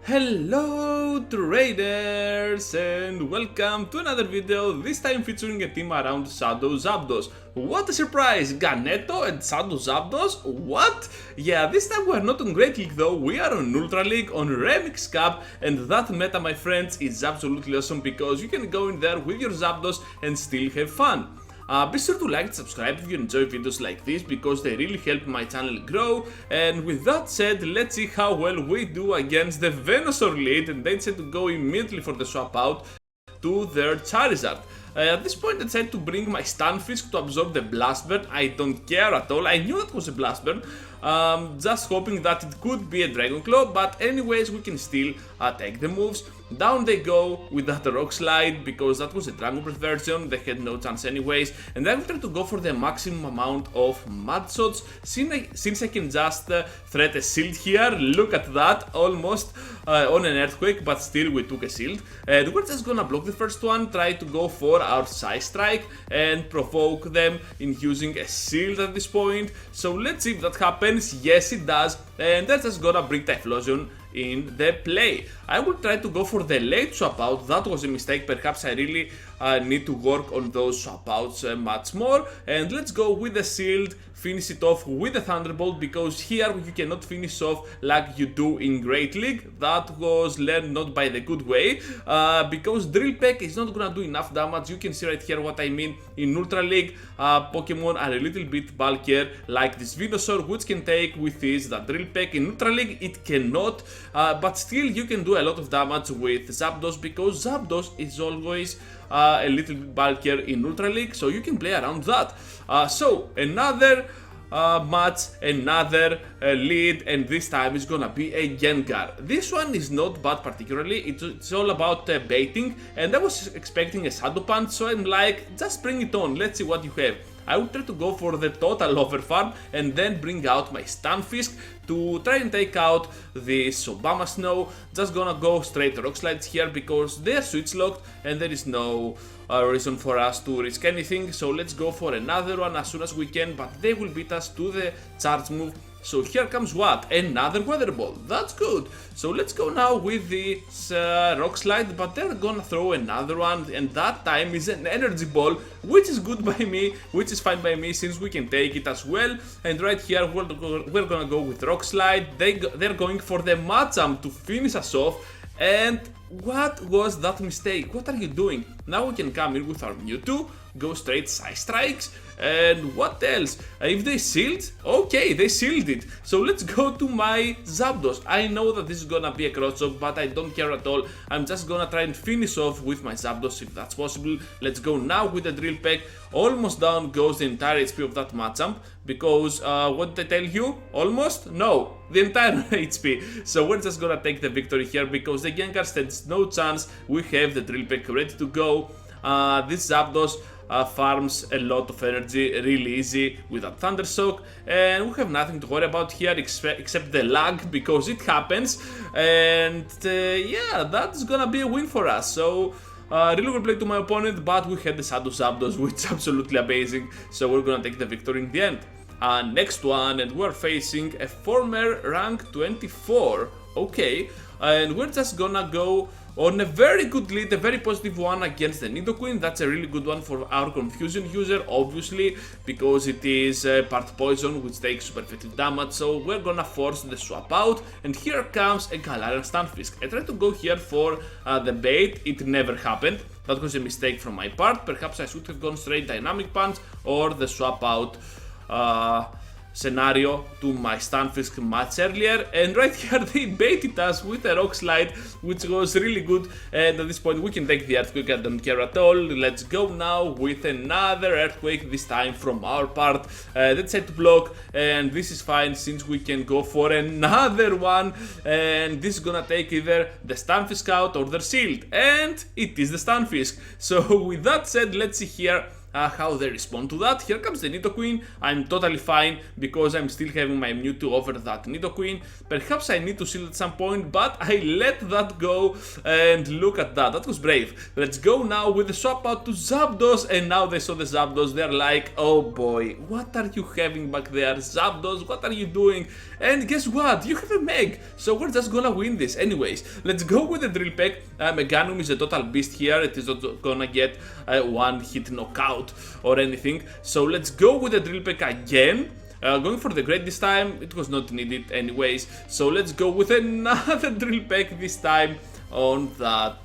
Hello traders and welcome to another video, this time featuring a team around Shadow Zapdos. What a surprise! Ganeto and Shadow Zapdos? What? Yeah, this time we are not on Great League though, we are on Ultra League, on Remix Cup, and that meta, my friends, is absolutely awesome because you can go in there with your Zapdos and still have fun. Be sure to like and subscribe if you enjoy videos like this because they really help my channel grow. And with that said, let's see how well we do against the Venusaur lead, and they decide to go immediately for the swap out to their Charizard. At this point I decided to bring my Stunfisk to absorb the Blast Burn. I don't care at all, I knew that was a Blast Burn, just hoping that it could be a Dragon Claw, but anyways we can still take the moves. Down they go with that Rock Slide because that was a Dragon Breath version, they had no chance anyways, and I will try to go for the maximum amount of Mud Shots since I can just threat a shield here. Look at that, almost on an Earthquake, but still we took a shield. And we're just gonna block the first one, try to go for our Side Strike and provoke them in using a shield at this point. So let's see if that happens. Yes, it does, and that's just gonna bring Typhlosion in the play. I will try to go for the late swap out. That was a mistake, perhaps I really need to work on those swap outs much more. And let's go with the shield, finish it off with the Thunderbolt, because here you cannot finish off like you do in Great League. That was learned not by the good way, because Drill Peck is not gonna do enough damage. You can see right here what I mean. In Ultra League, Pokemon are a little bit bulkier, like this Venusaur, which can take with ease the Drill Peck. In Ultra League it cannot, but still you can do a lot of damage with Zapdos, because Zapdos is always a little bit bulkier in Ultra League, so you can play around that. So another match, another lead, and this time is gonna be a Gengar. This one is not bad particularly, it's all about baiting, and I was expecting a Shadow Punch, so I'm like, just bring it on, let's see what you have. I will try to go for the total overfarm and then bring out my Stunfisk to try and take out this Abomasnow. Just gonna go straight Rock Slides here because they are switch locked and there is no reason for us to risk anything. So let's go for another one as soon as we can, but they will beat us to the charge move. So here comes what? Another Weather Ball. That's good. So let's go now with this Rock Slide, but they're gonna throw another one, and that time is an Energy Ball, which is good by me, which is fine by me since we can take it as well. And right here we're gonna go with Rock Slide. They're going for the Machamp to finish us off. And what was that mistake? What are you doing? Now we can come in with our Mewtwo, go straight Side Strikes, and what else? If they shield, okay, they sealed it. So let's go to my Zapdos. I know that this is gonna be a cross-up, but I don't care at all. I'm just gonna try and finish off with my Zapdos if that's possible. Let's go now with the Drill Peck. Almost down goes the entire HP of that Machamp, because what did I tell you? Almost? No, the entire HP. So we're just gonna take the victory here because the Gengar stands no chance. We have the Drill Peck ready to go. This Zapdos farms a lot of energy really easy with that Thunder Shock, and we have nothing to worry about here except the lag, because it happens. And yeah, that's gonna be a win for us. So really well played to my opponent, but we had the Shadow Zapdos, which is absolutely amazing. So we're gonna take the victory in the end. Next one, and we're facing a former rank 24. Okay, and we're just gonna go on a very good lead, a very positive one against the Nidoqueen. That's a really good one for our Confusion user, obviously, because it is part Poison, which takes super effective damage. So we're gonna force the swap out, and here comes a Galarian Stunfisk. I tried to go here for the bait, it never happened. That was a mistake from my part. Perhaps I should have gone straight Dynamic Punch or the swap out scenario to my Stunfisk much earlier, and right here they baited us with a Rock Slide, which was really good. And at this point we can take the Earthquake, I don't care at all. Let's go now with another Earthquake, this time from our part. Let's set to block, and this is fine since we can go for another one, and this is gonna take either the Stunfisk out or the shield, and it is the Stunfisk. So with that said, let's see here how they respond to that. Here comes the Nidoqueen. I'm totally fine because I'm still having my Mewtwo over that Nidoqueen. Perhaps I need to shield at some point, but I let that go, and look at that. That was brave. Let's go now with the swap out to Zapdos, and now they saw the Zapdos. They're like, oh boy, what are you having back there, Zapdos? What are you doing? And guess what? You have a Meg, so we're just gonna win this. Anyways, let's go with the Drill Peck. Meganium is a total beast here. It is not gonna get one hit knockout or anything. So let's go with the Drill Peck again. Going for the Great this time, it was not needed anyways. So let's go with another Drill Peck this time on that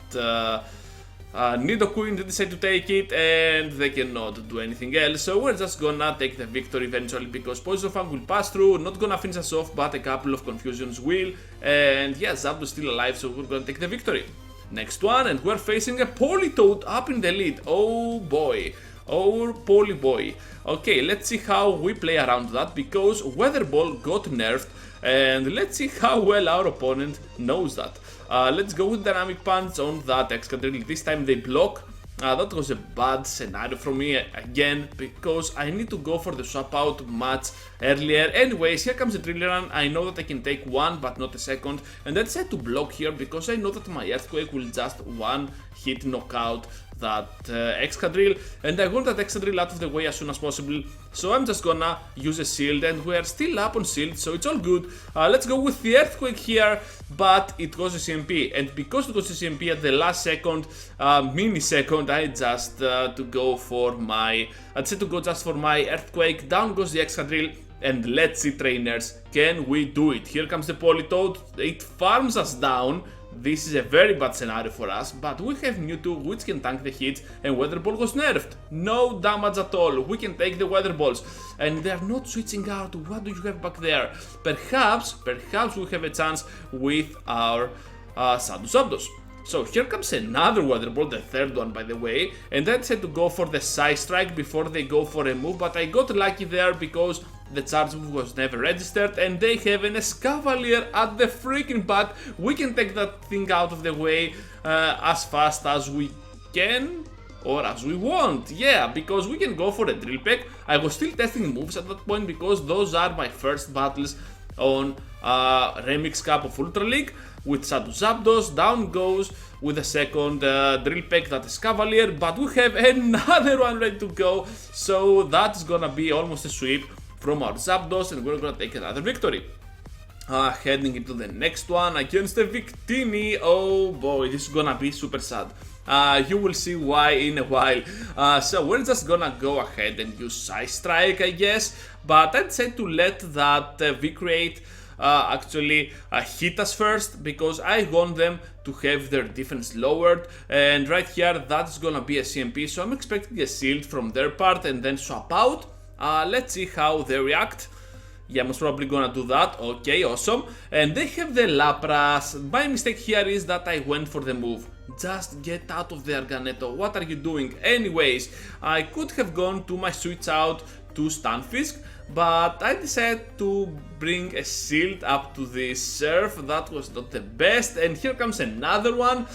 Nidoqueen. They decide to take it, and they cannot do anything else. So we're just gonna take the victory eventually, because Poison Fang will pass through, not gonna finish us off, but a couple of confusions will. And yeah, Zapdos still alive, so we're gonna take the victory. Next one, and we're facing a Politoed up in the lead. Oh boy. Oh, Poly boy. Okay, let's see how we play around that, because Weather Ball got nerfed, and let's see how well our opponent knows that. Let's go with Dynamic Punch on that Excadrill. This time they block. That was a bad scenario for me again, because I need to go for the swap out much earlier. Anyways, here comes the Drill Run. I know that I can take one but not a second, and I decided to block here because I know that my Earthquake will just one hit knockout that Excadrill, and I want that Excadrill out of the way as soon as possible. So I'm just gonna use a shield, and we're still up on shield, so it's all good. Let's go with the Earthquake here, but it was a CMP, and because it was a CMP at the last second, millisecond, I just to go for my, I said to go just for my Earthquake. Down goes the Excadrill, and let's see, trainers, can we do it? Here comes the Politoed. It farms us down. This is a very bad scenario for us, but we have Mewtwo which can tank the hits, and Weather Ball was nerfed. No damage at all. We can take the Weather Balls, and they're not switching out. What do you have back there? Perhaps we have a chance with our Shadow Zapdos. So here comes another Weather Ball, the third one by the way, and I decided to go for the Side Strike before they go for a move, but I got lucky there because the charge move was never registered, and they have an Escavalier at the freaking back. We can take that thing out of the way as fast as we can, or as we want. Yeah, because we can go for a Drill Peck. I was still testing moves at that point because those are my first battles on Remix Cup of Ultra League. With Shadow Zapdos, down goes with the second Drill Peck, that is Escavalier, but we have another one ready to go, so that's gonna be almost a sweep from our Zapdos, and we're gonna take another victory. Heading into the next one against the Victini. Oh boy, this is gonna be super sad. You will see why in a while. So we're just gonna go ahead and use Side Strike, I guess, but I'd say to let that V-Create actually hit us first, because I want them to have their defense lowered, and right here that's gonna be a CMP, so I'm expecting a shield from their part and then swap out. Let's see how they react. Yeah, most probably gonna do that. Okay, awesome. And they have the Lapras. My mistake here is that I went for the move. Just get out of there, Ganeto. What are you doing? Anyways, I could have gone to my switch out to Stunfisk, but I decided to bring a shield up to the Surf. That was not the best, and here comes another one.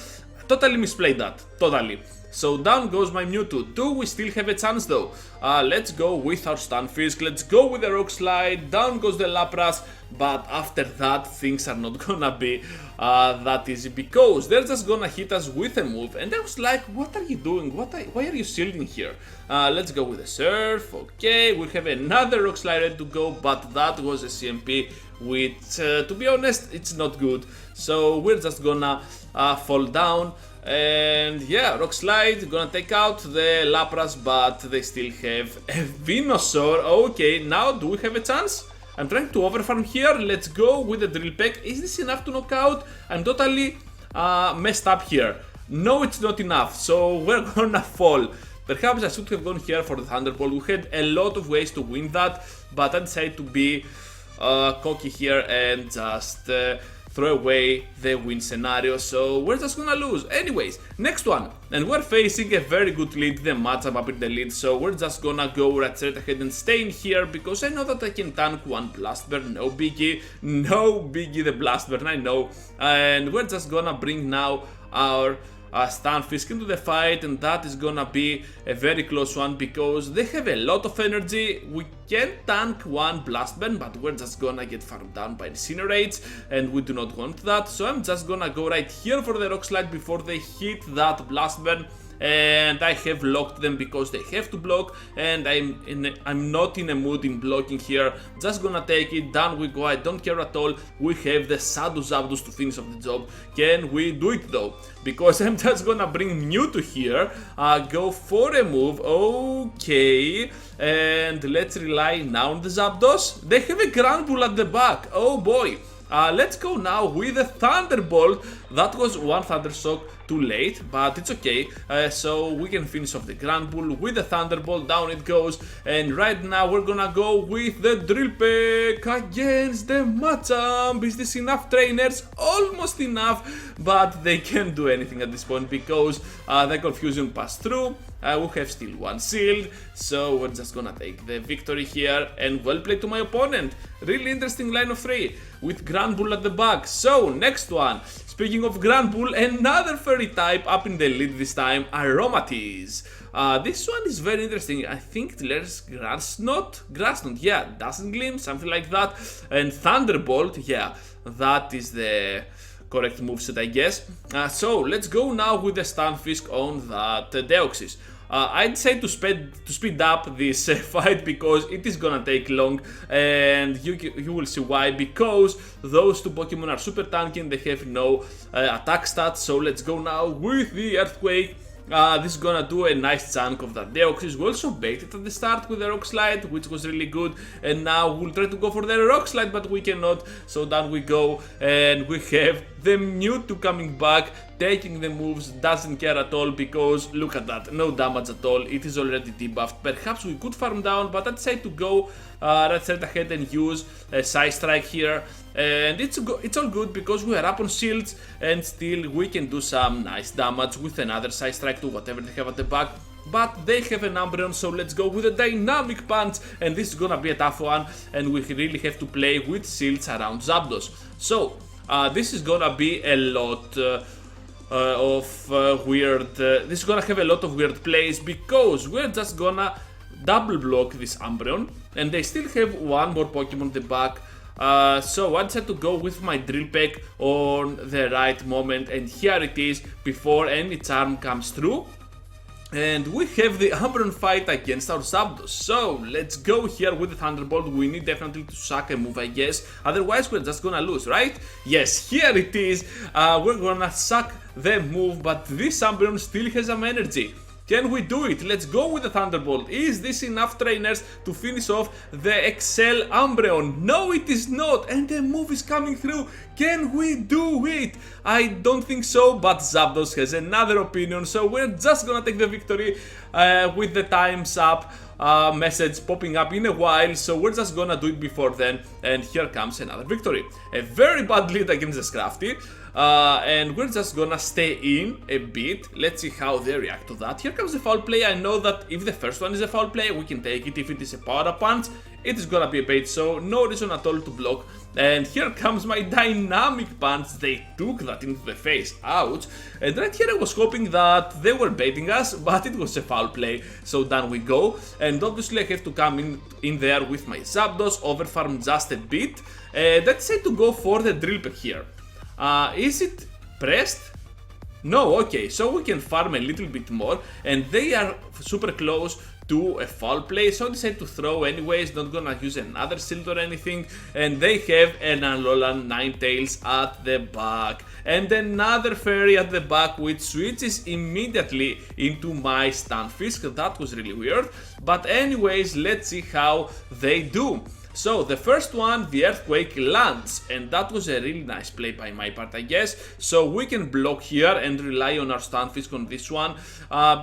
Totally misplayed that, totally. So down goes my Mewtwo. Do we still have a chance though? Let's go with our Stunfisk, let's go with the Rock Slide, down goes the Lapras, but after that things are not gonna be that easy, because they're just gonna hit us with a move, and I was like, what are you doing? Why are you shielding here? Let's go with the Surf. Okay, we have another Rock Slide ready to go, but that was a CMP, which to be honest, it's not good. So we're just gonna fall down. And yeah, Rock Slide gonna take out the Lapras, but they still have a Venusaur. Okay, now do we have a chance? I'm trying to overfarm here. Let's go with the Drill Peck. Is this enough to knock out? I'm totally messed up here. No, it's not enough, so we're gonna fall. Perhaps I should have gone here for the Thunderbolt. We had a lot of ways to win that, but I decided to be cocky here and just throw away the win scenario, so we're just gonna lose. Anyways, next one, and we're facing a very good lead, the Machamp up in the lead, so we're just gonna go right straight ahead and stay in here, because I know that I can tank one Blast Burn, no biggie, the Blast Burn, I know, and we're just gonna bring now our Stunfisk into the fight, and that is gonna be a very close one because they have a lot of energy. We can tank one Blast Burn, but we're just gonna get farmed down by Incinerates, and we do not want that. So I'm just gonna go right here for the Rock Slide before they hit that Blast Burn. And I have locked them because they have to block, and I'm not in a mood in blocking here. Just gonna take it, down we go, I don't care at all. We have the Shadow Zapdos to finish off the job. Can we do it though? Because I'm just gonna bring Mewtwo here, go for a move, okay. And let's rely now on the Zapdos. They have a Granbull at the back, oh boy. Let's go now with the Thunderbolt. That was one Thundershock too late, but it's okay. So we can finish off the Granbull with the Thunderbolt. Down it goes. And right now we're gonna go with the Drill Peck against the Machamp. Is this enough, trainers? Almost enough, but they can't do anything at this point because the confusion passed through. We have still one shield, so we're just gonna take the victory here, and well played to my opponent. Really interesting line of 3 with Granbull at the back. So next one, speaking of Granbull, another fairy type up in the lead this time, Aromatisse. This one is very interesting. I think there's Grassnot, yeah, Dazzling Gleam, something like that, and Thunderbolt, yeah, that is the correct moveset, I guess. So let's go now with the Stunfisk on that Deoxys. I'd say to speed up this fight because it is gonna take long, and you will see why. Because those two Pokemon are super tanky and they have no attack stats. So let's go now with the Earthquake. This is gonna do a nice chunk of that Deoxys. We also baited at the start with the Rock Slide, which was really good, and now we'll try to go for the Rock Slide, but we cannot. So down we go, and we have the Mewtwo coming back, taking the moves, doesn't care at all because look at that, no damage at all. It is already debuffed. Perhaps we could farm down, but I'd say to go right straight ahead and use a Side Strike here. And it's all good because we are up on shields, and still we can do some nice damage with another Side Strike to whatever they have at the back. But they have an Umbreon, so let's go with a Dynamic Punch, and this is gonna be a tough one, and we really have to play with shields around Zapdos. So this is gonna be a lot of weird. This is gonna have a lot of weird plays because we're just gonna double block this Umbreon, and they still have one more Pokemon at the back. So I decided to go with my Drill Peck on the right moment, and here it is before any charm comes through. And we have the Umbreon fight against our Zapdos. So let's go here with the Thunderbolt. We need definitely to suck a move, I guess. Otherwise we're just gonna lose, right? Yes, here it is. We're gonna suck the move, but this Umbreon still has some energy. Can we do it? Let's go with the Thunderbolt. Is this enough, trainers, to finish off the Excel Umbreon? No, it is not, and the move is coming through. Can we do it? I don't think so, but Zapdos has another opinion, so we're just gonna take the victory with the time's up message popping up in a while, so we're just gonna do it before then, and here comes another victory. A very bad lead against the Scrafty. And we're just gonna stay in a bit. Let's see how they react to that. Here comes the foul play. I know that if the first one is a foul play, we can take it. If it is a power up punch, it is gonna be a bait, so no reason at all to block. And here comes my Dynamic Punch. They took that into the face, ouch. And right here I was hoping that they were baiting us, but it was a foul play, so down we go. And obviously I have to come in there with my Zapdos, overfarm just a bit. And I decided to go for the Drill Peck here. Is it pressed? No, okay, so we can farm a little bit more, and they are super close to a foul play, so I decided to throw anyways, not gonna use another shield or anything, and they have an Alolan Ninetales at the back, and another fairy at the back, which switches immediately into my Stunfisk. That was really weird, but anyways, let's see how they do. So the first one, the Earthquake, lands, and that was a really nice play by my part, I guess. So we can block here and rely on our Stunfisk on this one,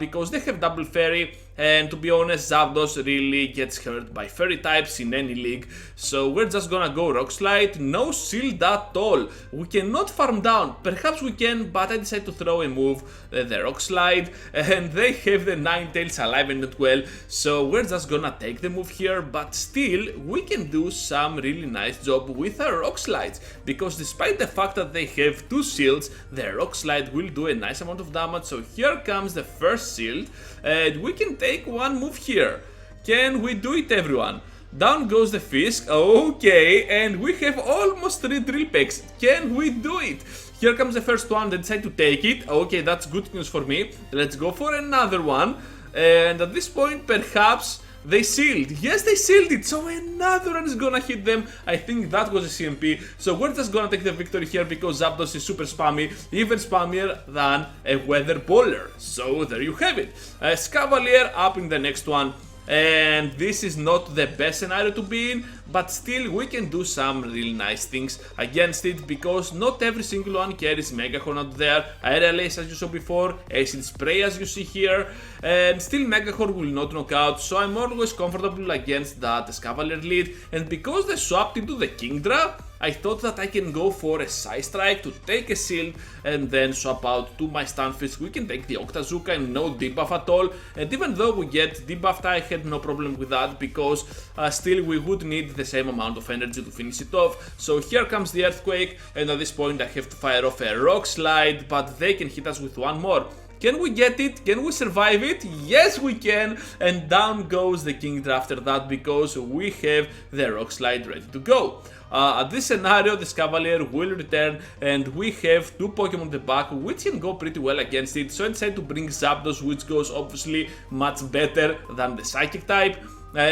because they have double fairy, And to be honest, Zapdos really gets hurt by fairy types in any league. So we're just gonna go Rock Slide, no shield at all. We cannot farm down, perhaps we can, but I decided to throw a move, the Rock Slide, and they have the Ninetales alive and not well. So we're just gonna take the move here, but still we can do some really nice job with our Rock Slides, because despite the fact that they have 2 shields, the Rock Slide will do a nice amount of damage. So here comes the first shield, and we can take one move here. Can we do it, everyone? Down goes the Fisk, okay, and we have almost 3 Drill Pecks. Can we do it? Here comes the first one, they decide to take it. Okay, that's good news for me. Let's go for another one, and at this point perhaps they sealed. Yes, they sealed it, so another one is gonna hit them. I think that was a CMP, so we're just gonna take the victory here because Zapdos is super spammy, even spammier than a Weather Bowler. So there you have it. Escavalier up in the next one. And this is not the best scenario to be in, but still we can do some really nice things against it, because not every single one carries Mega Horn out there, Aerial Ace as you saw before, Acid Spray as you see here, and still Mega Horn will not knock out, so I'm always comfortable against that Escavalier lead. And because they swapped into the Kingdra, I thought that I can go for a Side Strike to take a shield and then swap out to my Stunfisk. We can take the Octazooka and no debuff at all, and even though we get debuffed, I had no problem with that, because still we would need the same amount of energy to finish it off. So here comes the Earthquake, and at this point I have to fire off a Rock Slide, but they can hit us with one more. Can we get it? Can we survive it? Yes, we can. And down goes the Kingdra after that, because we have the Rock Slide ready to go. At this scenario, the Escavalier will return, and we have 2 Pokemon in the back which can go pretty well against it. So I decided to bring Zapdos, which goes obviously much better than the Psychic type.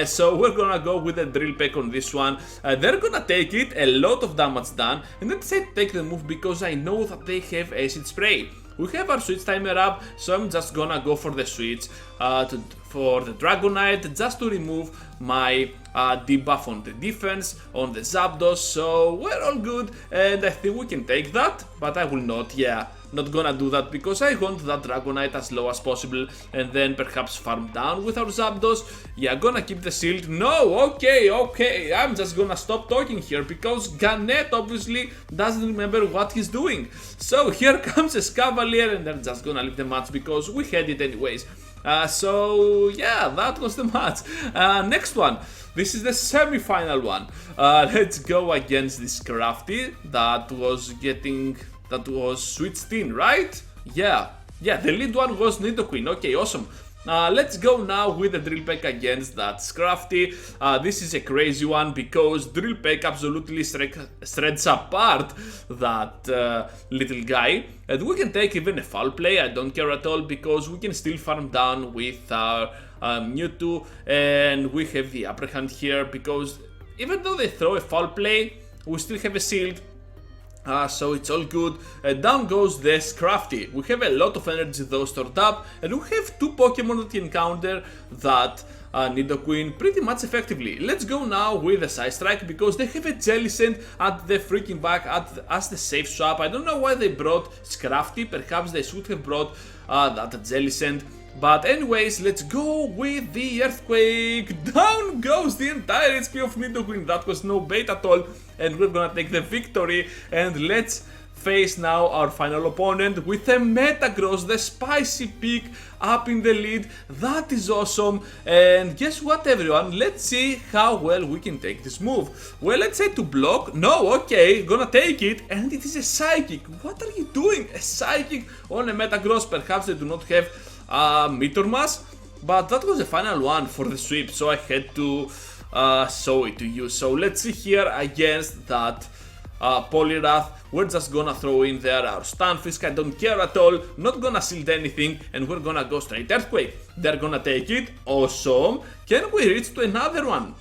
So we're gonna go with a Drill Peck on this one. They're gonna take it, a lot of damage done, and I decided to take the move because I know that they have Acid Spray. We have our switch timer up, so I'm just gonna go for the switch for the Dragonite, just to remove my debuff on the defense on the Zapdos. So we're all good, and I think we can take that, but I will not, not gonna do that, because I want that Dragonite as low as possible, and then perhaps farm down with our Zapdos. Gonna keep the shield. No, okay, I'm just gonna stop talking here, because Garnet obviously doesn't remember what he's doing. So here comes Escavalier, and they're just gonna leave the match because we had it anyways. So that was the match. Next one. This is the semi-final one. Let's go against this Scrafty that was switched in, right? Yeah, the lead one was Nidoqueen. Okay, awesome. Let's go now with the Drill Peck against that Scrafty. This is a crazy one, because Drill Peck absolutely shreds apart that little guy. And we can take even a Foul Play, I don't care at all, because we can still farm down with our Mewtwo, and we have the upper hand here, because even though they throw a Foul Play, we still have a shield. So it's all good. Down goes the Scrafty. We have a lot of energy though stored up, and we have 2 Pokemon that can counter that Nidoqueen pretty much effectively. Let's go now with the Side Strike, because they have a Jellicent at the freaking back as the safe swap. I don't know why they brought Scrafty, perhaps they should have brought that Jellicent. But anyways, let's go with the Earthquake. Down goes the entire HP of Nidoqueen. That was no bait at all, and we're gonna take the victory. And let's face now our final opponent with a Metagross, the spicy pick, up in the lead. That is awesome. And guess what, everyone? Let's see how well we can take this move. Well, let's say to block. No, okay, gonna take it, and it is a Psychic. What are you doing? A Psychic on a Metagross? Perhaps they do not have Meteor Mass, but that was the final one for the sweep, so I had to show it to you. So let's see here against that Poliwrath. We're just gonna throw in there our Stunfisk, I don't care at all, not gonna shield anything, and we're gonna go straight Earthquake. They're gonna take it, awesome. Can we reach to another one?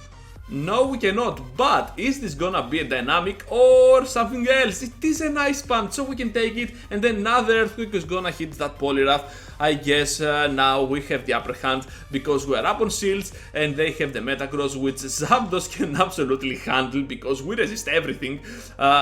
No, we cannot, but is this gonna be a dynamic or something else? It is a nice punch, so we can take it, and then another Earthquake is gonna hit that Poliwrath. I guess now we have the upper hand, because we are up on shields, and they have the Metagross, which Zapdos can absolutely handle, because we resist everything,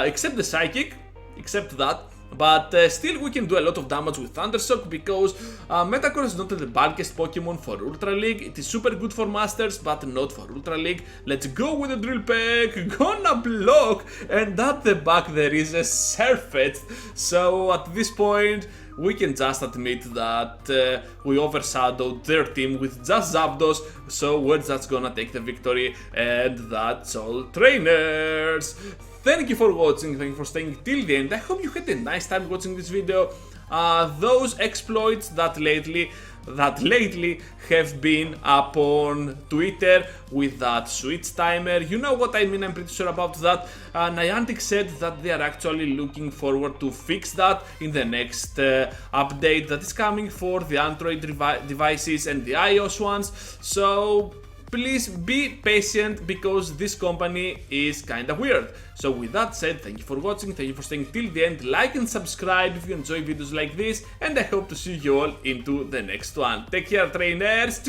except the Psychic, except that. But still we can do a lot of damage with Thundershock because Metagross is not the bulkiest Pokemon for Ultra League. It is super good for Masters but not for Ultra League. Let's go with the Drill Peck, gonna block, and at the back there is a Sirfetch'd. So at this point we can just admit that we overshadowed their team with just Zapdos, so we're just gonna take the victory, and that's all, trainers! Thank you for watching, thank you for staying till the end. I hope you had a nice time watching this video. Those exploits that lately have been up on Twitter with that switch timer, you know what I mean, I'm pretty sure about that. Niantic said that they are actually looking forward to fix that in the next update that is coming for the Android devices and the iOS ones, so please be patient because this company is kinda weird. So with that said, thank you for watching, thank you for staying till the end, like and subscribe if you enjoy videos like this, and I hope to see you all into the next one. Take care, trainers!